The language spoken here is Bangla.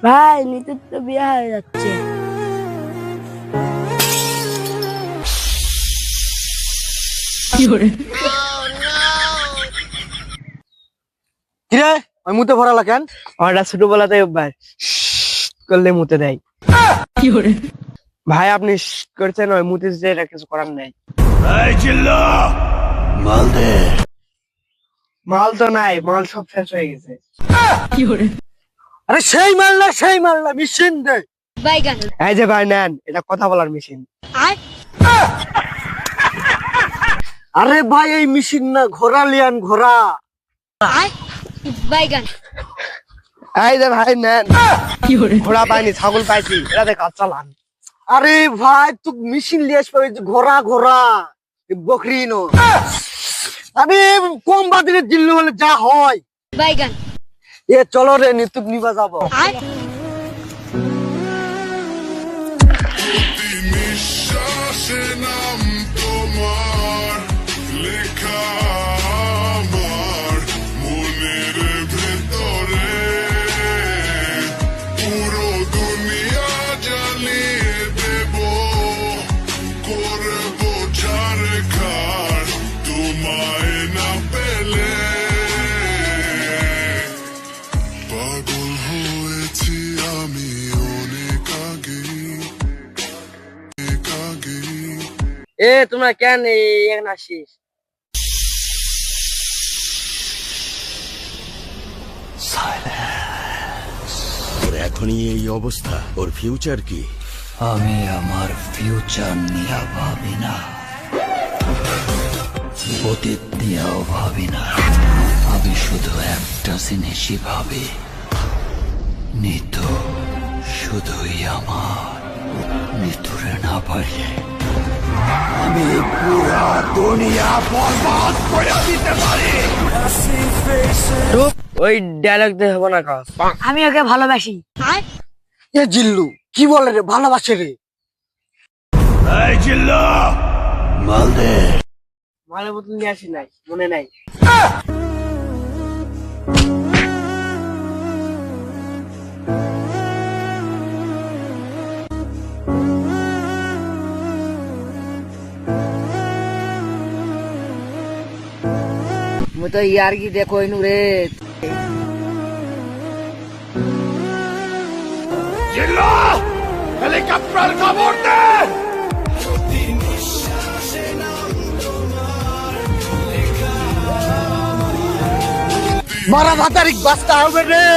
ভাই নিতুর তো বিয়ে হয়ে যাচ্ছে। কিরে ওই মুতে ভরালা কেন? ওটা ছোটবেলাতে অভ্যাস, করলে মুতে দেয়। ভাই আপনি করছেন ওই মুতে যে এটা কিছু করার নেই। মাল তো নাই, মাল সব শেষ হয়ে গেছে। আরে সেই মারলা মেশিন দে। এই যে ভাই নেন, এটা কথা বলার মেশিন। আরে ভাই এই মেশিন না, ঘোড়া লিয়ান ঘোড়া। এই যে ভাই নেন, ঘোড়া পাইনি ছাগল পাইছি, এটাতে কাজ চালান। আরে ভাই তুই মেশিন লিয়ে আসবে, ঘোড়া ঘোড়া বকরি নো। আরে কম বাদিনে দিল্লি হলে যা হয়। এ চলো রে নিতুক নিবা যাবো। নিঃশ্বাসে নাম তোমার লেখা আমার মনের ভেতরে, পুরো দুনিয়া জ্বালিয়ে দেব, করবো ঝাড়খাড় তোমায় না পেলে। পাগল হয়েছি আমি অনেক আগে। এ তোমরা কেন এখানে আসিস? ওর এখনই এই অবস্থা, ওর ফিউচার কি? আমি আমার ফিউচার নিয়ে ভাবি না, অতীত নিয়েও ভাবি না। আমি শুধু একটা জিনিসই ভাবি, নিতু শুধুই আমার। নিতুরে না পারলে আমি পুরা দুনিয়া বরবাদ করে দিতে পারি। চুপ, ওই ডায়লগ দিয়ে হবো না কাজ। আমি ওকে ভালোবাসি। এ জিল্লু কি বলে রে, ভালোবাসে রে। মালদে মালের বোতল নিয়ে আসি নাই, মনে নাই। মু তো ইয়ার কি দেখো ইনু রে। হেলিকপ্টার খবর দে। মারা ভাতারিক বাস্তা হবে রে।